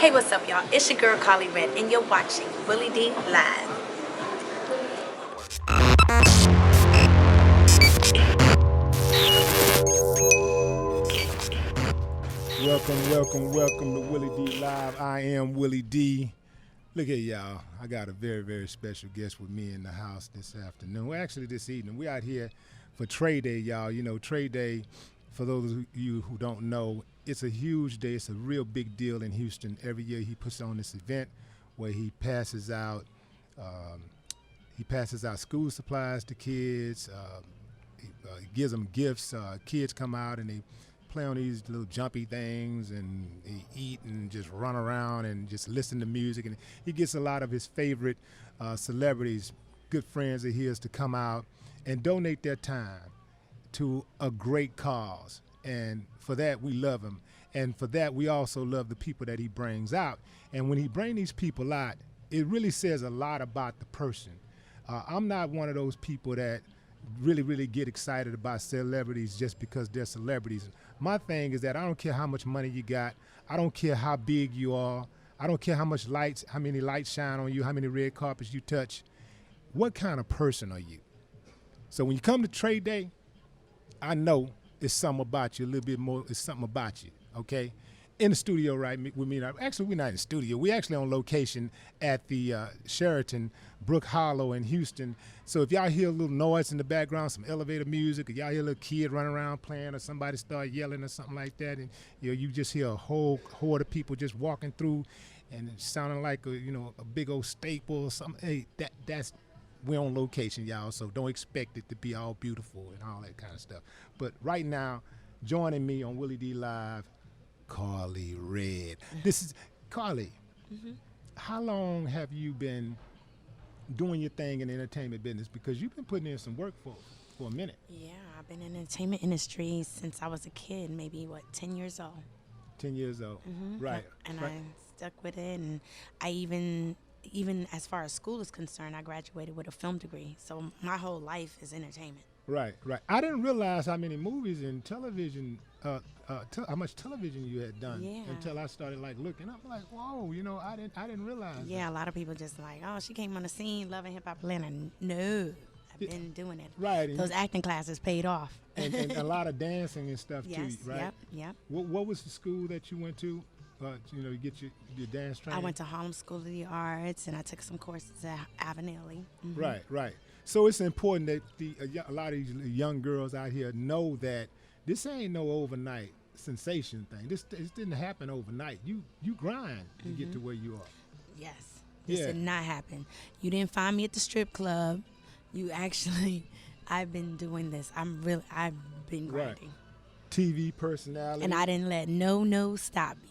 Hey, what's up, y'all? It's your girl, Karlie Redd, and you're watching Willie D Live. Welcome to Willie D Live. I am Willie D. Look at y'all. I got a very special guest with me in the house this afternoon. Well, actually this evening. We're out here for Trade Day, y'all. You know, Trade Day, for those of you who don't know, it's a huge day. It's a real big deal in Houston. Every year he puts on this event where he passes out school supplies to kids. He gives them gifts. Kids come out and they play on these little jumpy things and they eat and just run around and just listen to music. And he gets a lot of his favorite celebrities, good friends of his, to come out and donate their time to a great cause. And for that, we love him. And for that, we also love the people that he brings out. And when he brings these people out, it really says a lot about the person. I'm not one of those people that really get excited about celebrities just because they're celebrities. My thing is that I don't care how much money you got. I don't care how big you are. I don't care how many lights shine on you, how many red carpets you touch. What kind of person are you? So when you come to Trade Day, I know it's something about you, a little bit more, it's something about you, okay? In the studio right with me, actually we're not in the studio, we're actually on location at the Sheraton Brook Hollow in Houston. So if y'all hear a little noise in the background, some elevator music, or y'all hear a little kid running around playing or somebody start yelling or something like that, and you just hear a whole horde of people just walking through and it's sounding like a big old staple or something, hey, that's we're on location, y'all, so don't expect it to be all beautiful and all that kind of stuff. But right now, joining me on Willie D Live, Karlie Redd. This is Karlie. How long have you been doing your thing in the entertainment business? Because you've been putting in some work for a minute. Yeah, I've been in the entertainment industry since I was a kid, maybe 10 years old. 10 years old, right. And right. I stuck with it, and I even as far as school is concerned, I graduated with a film degree. So my whole life is entertainment. Right. I didn't realize how many movies and television, how much television you had done until I started looking up. Like, whoa, I didn't realize. Yeah, that. a lot of people just like, oh, she came on the scene, Love and Hip Hop Atlanta. No, I've been doing it. Right. Those acting classes paid off. and a lot of dancing and stuff yes, too, right? Yep. What was the school that you went to? To get your dance training. I went to Harlem School of the Arts, and I took some courses at Avenelli. Right. So it's important that a lot of these young girls out here know that this ain't no overnight sensation thing. This didn't happen overnight. You grind to get to where you are. Yes. This did not happen. You didn't find me at the strip club. I've been doing this. I've been grinding. Right. TV personality. And I didn't let no stop me.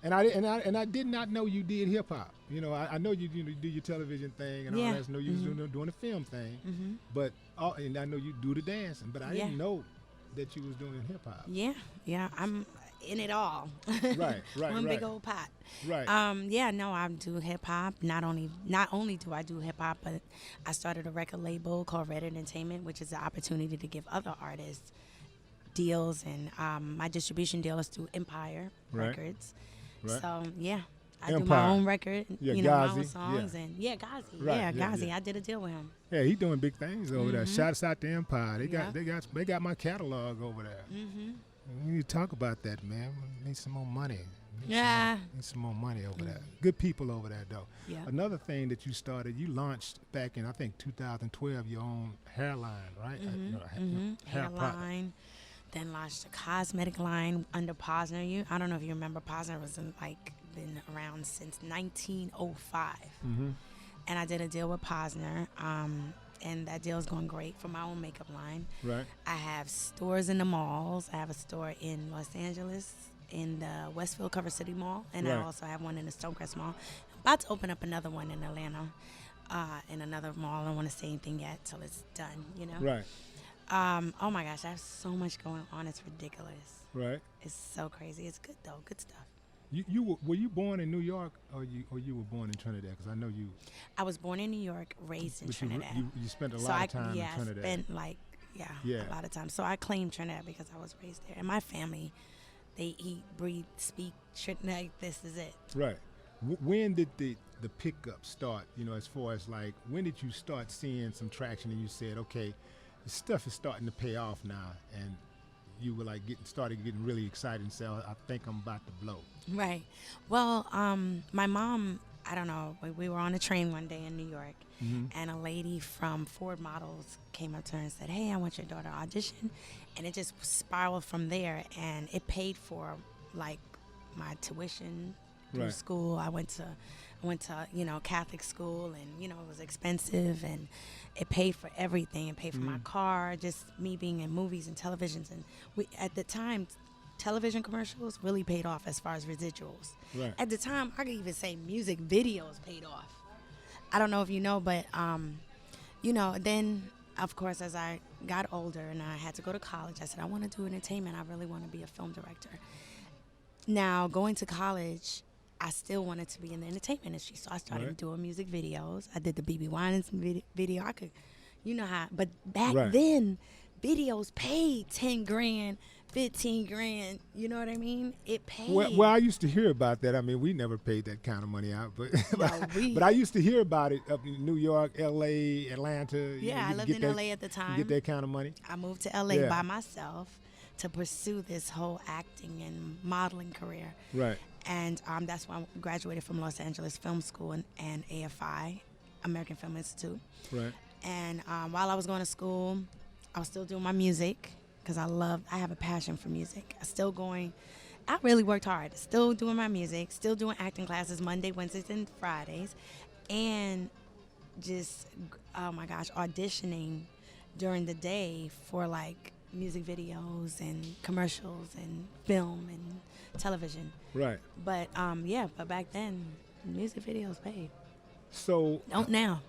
And I did not know you did hip hop. I know you do your television thing and all that. I know you was doing the film thing, but and I know you do the dancing. But I didn't know that you was doing hip hop. Yeah, I'm in it all. Right. One big old pot. Right. I do hip hop. Not only do I do hip hop, but I started a record label called Red Entertainment, which is an opportunity to give other artists deals, and my distribution deal is through Empire Records. Right. So I do my own record, my own songs, and Gazi, Gazi. I did a deal with him. Yeah, he's doing big things over there. Shouts out to Empire. They got my catalog over there. We need to talk about that, man. We need some more money. Need some more money over there. Good people over there, though. Yeah. Another thing that you started, you launched back in I think 2012 your own hairline, right? Hairline. Then launched a cosmetic line under Posner. I don't know if you remember, Posner was been around since 1905. And I did a deal with Posner, and that deal is going great for my own makeup line. Right. I have stores in the malls. I have a store in Los Angeles in the Westfield Cover City Mall, and I also have one in the Stonecrest Mall. I'm about to open up another one in Atlanta, in another mall. I don't want to say anything yet till it's done, Right. Oh my gosh, I have so much going on. It's ridiculous. Right. It's so crazy. It's good though. Good stuff. Were you born in New York or you were born in Trinidad? Because I know you. I was born in New York, raised in Trinidad. You spent a lot of time in Trinidad. A lot of time. So I claim Trinidad because I was raised there, and my family, they eat, breathe, speak Trinidad. This is it. Right. When did the pickup start? As far as like, when did you start seeing some traction and you said, okay, this stuff is starting to pay off now, and you were like started getting really excited and said, I think I'm about to blow. Right. Well, my mom, I don't know, we were on a train one day in New York, and a lady from Ford Models came up to her and said, hey, I want your daughter to audition. And it just spiraled from there, and it paid for like my tuition through school. I went to Catholic school, and it was expensive, and it paid for everything. It paid for my car, just me being in movies and televisions. And at the time, television commercials really paid off as far as residuals. Right. At the time, I could even say music videos paid off. I don't know if you know, but then of course, as I got older and I had to go to college, I said, I want to do entertainment. I really want to be a film director. Now, going to college, I still wanted to be in the entertainment industry, so I started doing music videos. I did the BB Winans video. I could, but back then, videos paid 10 grand, 15 grand. You know what I mean? It paid. Well, I used to hear about that. I mean, we never paid that kind of money out, but but I used to hear about it up in New York, L.A., Atlanta. Yeah, I lived in L.A. at the time. You get that kind of money? I moved to L.A. by myself to pursue this whole acting and modeling career. Right. And that's why I graduated from Los Angeles Film School and AFI, American Film Institute. Right. And while I was going to school, I was still doing my music because I have a passion for music. I really worked hard. Still doing my music, still doing acting classes Monday, Wednesdays, and Fridays. And just, oh my gosh, auditioning during the day for like music videos and commercials and film and television. Right. But but back then, music videos paid. So don't now.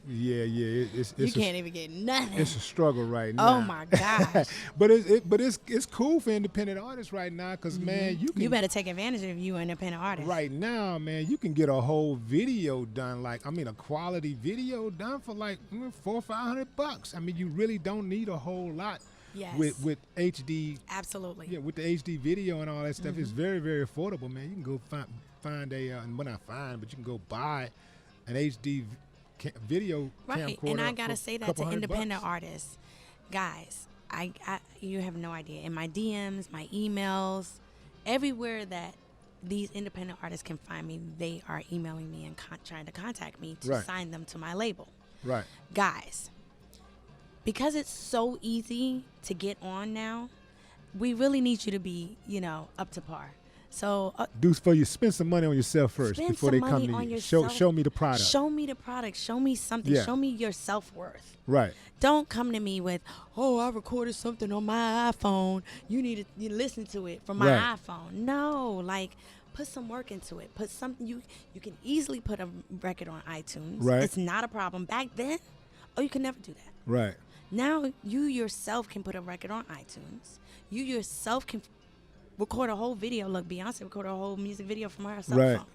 Yeah, it's you can't even get nothing. It's a struggle right now. Oh my gosh! but it's cool for independent artists right now because man, you better take advantage of you independent artist. Right now, man, you can get a whole video done, a quality video done for like $400 or $500. I mean, you really don't need a whole lot. Yes. With HD. Absolutely. Yeah, with the HD video and all that stuff, it's very, very affordable, man. You can go find but you can go buy an HD video camcorder. Right, and I gotta say that to independent artists, guys. You have no idea. In my DMs, my emails, everywhere that these independent artists can find me, they are emailing me and trying to contact me to sign them to my label. Right, guys. Because it's so easy to get on now, we really need you to be, up to par. So spend some money on yourself first before they come to you. Show me the product. Show me the product. Show me something. Yeah. Show me your self-worth. Right. Don't come to me with, I recorded something on my iPhone. You listen to it from my iPhone. No, put some work into it. Put something you can easily put a record on iTunes. Right. It's not a problem. Back then, you could never do that. Right. Now you yourself can put a record on iTunes. You yourself can record a whole video. Look, Beyonce recorded a whole music video from her cell phone.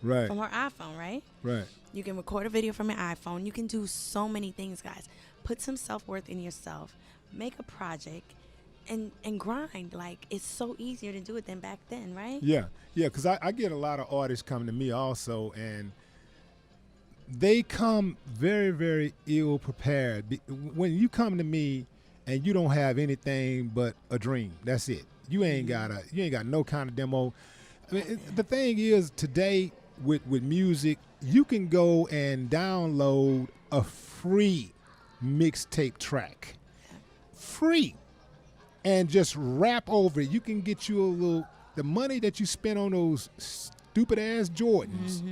Right. From her iPhone, right? Right. You can record a video from your iPhone. You can do so many things, guys. Put some self-worth in yourself. Make a project and grind. It's so easier to do it than back then, right? Yeah, because I get a lot of artists coming to me also, and they come very, very ill prepared. When you come to me and you don't have anything but a dream, that's it. You ain't got no kind of demo. I mean, the thing is today with music, you can go and download a free mixtape track, free, and just rap over it. You can get you the money that you spend on those stupid ass Jordans.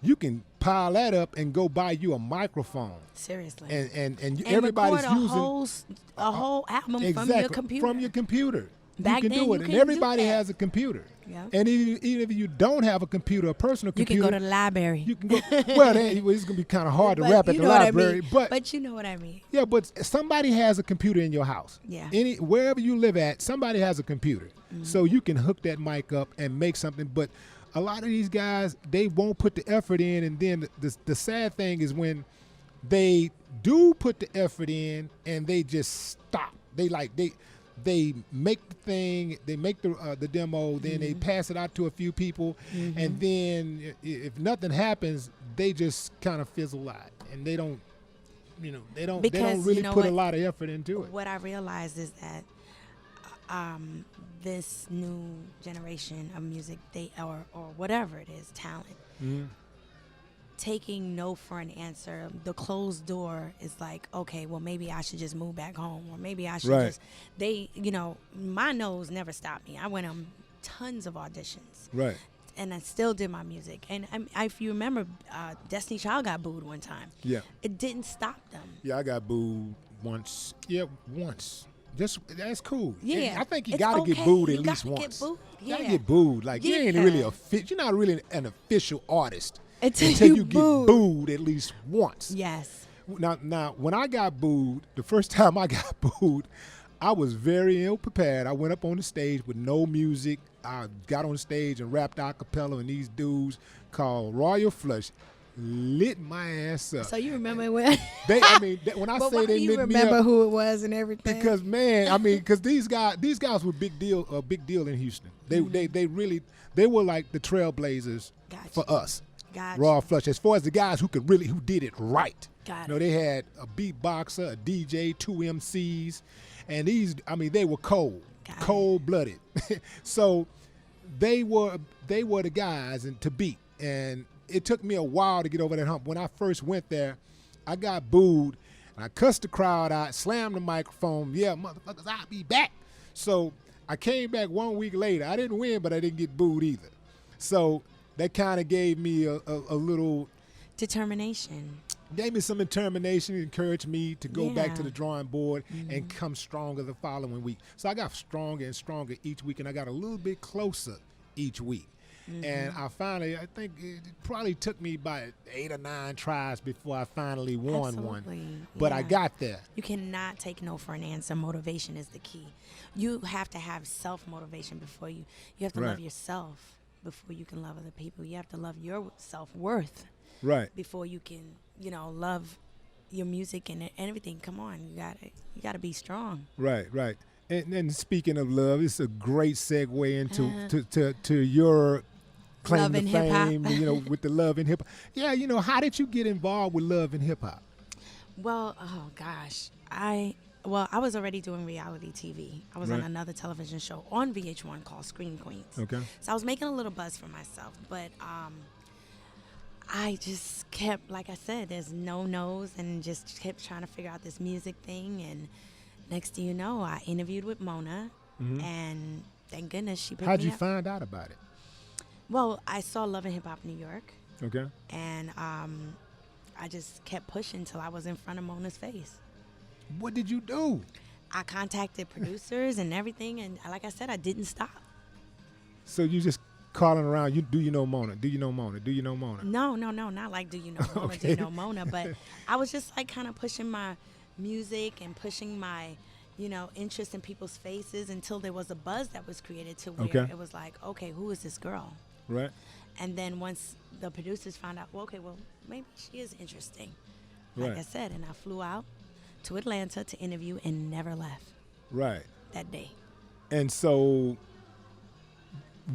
You can pile that up and go buy you a microphone. Seriously. And everybody's using a whole album from your computer. Back you can do it, and everybody has a computer. Yeah. And even if you don't have a computer, a personal computer, you can go to the library. You can go. Well, it's gonna be kind of hard to rap at the library, I mean. But you know what I mean. Yeah, but somebody has a computer in your house. Yeah. Wherever you live at, somebody has a computer, so you can hook that mic up and make something. But a lot of these guys, they won't put the effort in, and then the sad thing is when they do put the effort in and they just stop. they make the thing, they make the demo, then they pass it out to a few people, and then if nothing happens, they just kind of fizzle out, and they don't, they don't really put a lot of effort into it. What I realized is that this new generation of music, or whatever it is, talent, taking no for an answer. The closed door is like, okay, well, maybe I should just move back home, or maybe I should my nose never stopped me. I went on tons of auditions. Right. And I still did my music. And if you remember, Destiny Child got booed one time. Yeah. It didn't stop them. Yeah, I got booed once. Yeah, once. That's cool. Yeah, I think you gotta get booed at least once. You gotta get booed. Like you ain't really you're not really an official artist until you get booed at least once. Yes. Now, when I got booed, the first time I got booed, I was very ill prepared. I went up on the stage with no music. I got on stage and rapped a cappella, and these dudes called Royal Flush lit my ass up. So you remember when? When I say they lit me up, you remember who it was and everything? Because because these guys were a big deal in Houston. They were like the trailblazers for us. Gotcha. Raw Flush, as far as the guys who did it right. Got it. They had a beatboxer, a DJ, 2 MCs, and they were cold-blooded. So they were the guys to beat, and it took me a while to get over that hump. When I first went there, I got booed, and I cussed the crowd out, slammed the microphone. Yeah, motherfuckers, I'll be back. So I came back 1 week later. I didn't win, but I didn't get booed either. So that kind of gave me a little determination. Gave me some determination, encouraged me to go back to the drawing board and come stronger the following week. So I got stronger and stronger each week, and I got a little bit closer each week. And I think it probably took me about 8 or 9 tries before I finally won one. But I got there. You cannot take no for an answer. Motivation is the key. You have to have self-motivation before you have to love yourself before you can love other people. You have to love your self-worth before you can, love your music and everything. Come on, you gotta be strong. Right. And speaking of love, it's a great segue into to your claim to fame, with the love and hip hop. Yeah, how did you get involved with love and hip hop? Well, oh gosh, I was already doing reality TV. I was on another television show on VH1 called Screen Queens. Okay. So I was making a little buzz for myself, but I just kept, like I said, there's no no's, and just kept trying to figure out this music thing. And next thing you know, I interviewed with Mona, and thank goodness she picked me up. How'd you find out about it? Well, I saw Love and Hip Hop New York. Okay. And I just kept pushing till I was in front of Mona's face. What did you do? I contacted producers and everything, and like I said, I didn't stop. So you just calling around, do you know Mona? Do you know Mona? Do you know Mona? No, not like do you know Mona, do you know Mona, but I was just like kind of pushing my music and pushing my, interest in people's faces until there was a buzz that was created to where it was like, okay, who is this girl? Right. And then once the producers found out, well, maybe she is interesting. Like I said, and I flew out to Atlanta to interview and never left. Right. That day. And so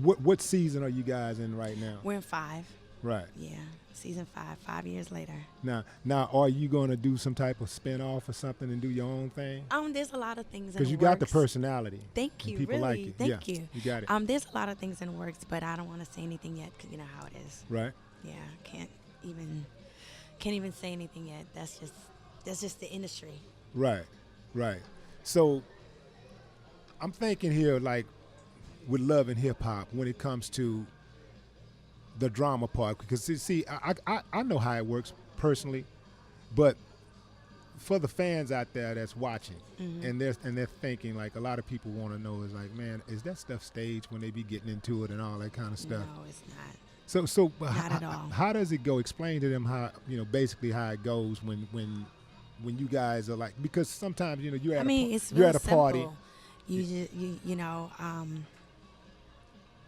what season are you guys in right now? We're in 5. Right. Yeah. Season 5 years later. Now, are you going to do some type of spin-off or something and do your own thing? There's a lot of things in the works. Because you got the personality. Thank you. People really. like it. Thank you. You got it. There's a lot of things in the works, but I don't want to say anything yet because you know how it is. Right. Yeah. Can't even say anything yet. That's just the industry. Right. So I'm thinking here, like, with love and hip hop when it comes to the drama part, because see, I know how it works personally, but for the fans out there that's watching, and they're thinking, like, a lot of people want to know is like, man, is that stuff staged when they be getting into it and all that kind of stuff? No, it's not. So not at all. How does it go? Explain to them how, basically how it goes when you guys are like, because sometimes you're at a party.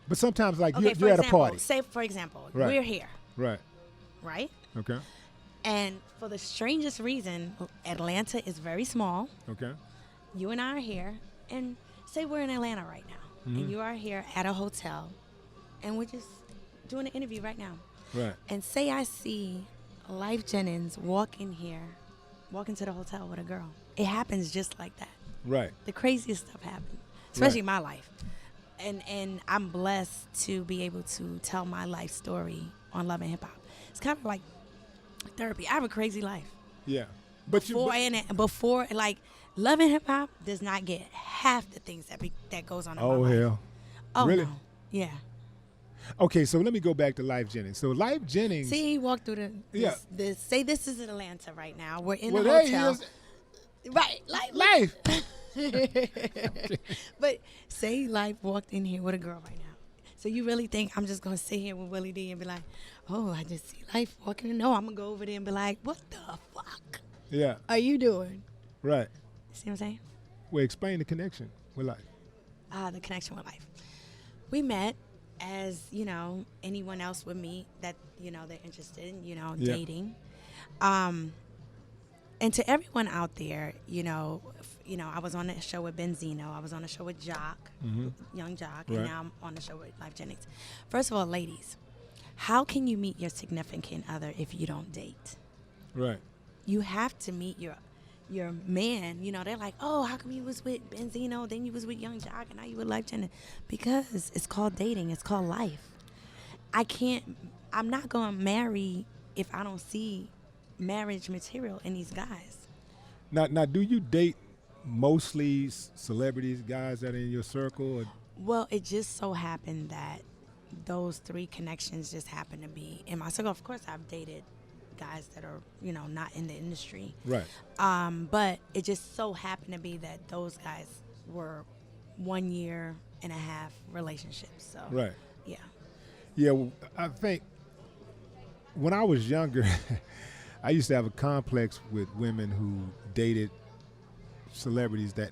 But sometimes, like, you're at a party. Say, for example, we're here. Right. Right? Okay. And for the strangest reason, Atlanta is very small. Okay. You and I are here. And say we're in Atlanta right now, and you are here at a hotel, and we're just doing an interview right now. Right. And say I see Life Jennings walk into the hotel with a girl. It happens just like that. Right. The craziest stuff happens, especially in my life. And I'm blessed to be able to tell my life story on Love and Hip Hop. It's kind of like therapy. I have a crazy life. Yeah. But before like Love and Hip Hop does not get half the things that goes on in my life. Hell. Oh, really? no. Yeah. Okay, so let me go back to Life Jennings. So Life Jennings. See, he walked through say this is Atlanta right now. We're in the there hotel. He is. Right. Life. But say Life walked in here with a girl right now. So you really think I'm just going to sit here with Willie D and be like, oh, I just see Life walking in? No, I'm going to go over there and be like, what the fuck are you doing? Right. See what I'm saying? Well, explain the connection with Life. The connection with Life. We met as, anyone else would meet that, they're interested in, dating. And to everyone out there, I was on a show with Benzino. I was on a show with Jock, young Jock, and now I'm on the show with Life Jennings. First of all, ladies, how can you meet your significant other if you don't date? Right. You have to meet your man. They're like, oh, how come you was with Benzino, then you was with young Jock, and now you with Life Jennings? Because it's called dating. It's called life. I'm not going to marry if I don't see marriage material in these guys. Now, do you date mostly celebrities, guys that are in your circle? Or? Well, it just so happened that those three connections just happen to be in my circle. Of course, I've dated guys that are, not in the industry. Right. But it just so happened to be that those guys were 1 year and a half relationships. So, right. Yeah. Yeah, well, I think when I was younger, I used to have a complex with women who dated celebrities that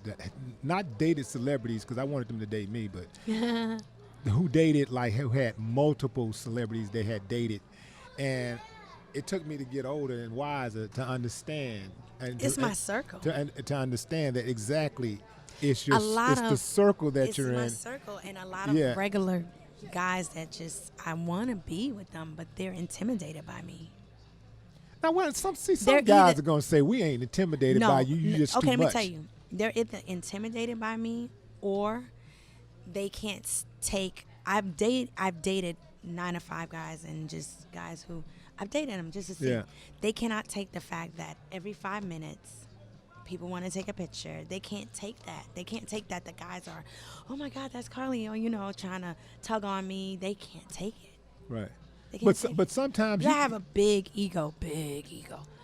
not dated celebrities because I wanted them to date me, but who dated, like, who had multiple celebrities they had dated. And it took me to get older and wiser to understand. It's my circle. To understand that exactly it's the circle that you're in. It's my circle, and a lot of regular guys that just, I want to be with them, but they're intimidated by me. Now, some guys are going to say, we ain't intimidated by you. You just okay, too let me much. tell you. They're either intimidated by me or they can't take. I've dated 9-to-5 guys and just guys who I've dated them just to see. Yeah. They cannot take the fact that every 5 minutes people want to take a picture. They can't take that. They can't take that the guys are, oh my God, that's Karlie, or trying to tug on me. They can't take it. Right. But sometimes you have a big ego.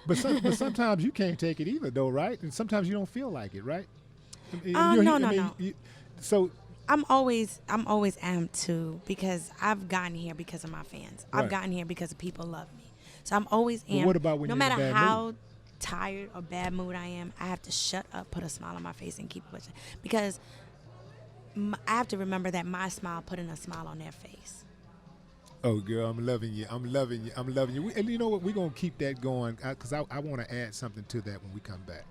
But sometimes you can't take it either, though, right? And sometimes you don't feel like it, right? No. So I'm always amped too because I've gotten here because of my fans. Right. I've gotten here because people love me. So I'm always amped. But what about when no you're in a matter bad how mood? tired or bad mood I am, I have to shut up, put a smile on my face, and keep pushing because I have to remember that my smile putting a smile on their face. Oh, girl, I'm loving you. And you know what? We're going to keep that going because I want to add something to that when we come back.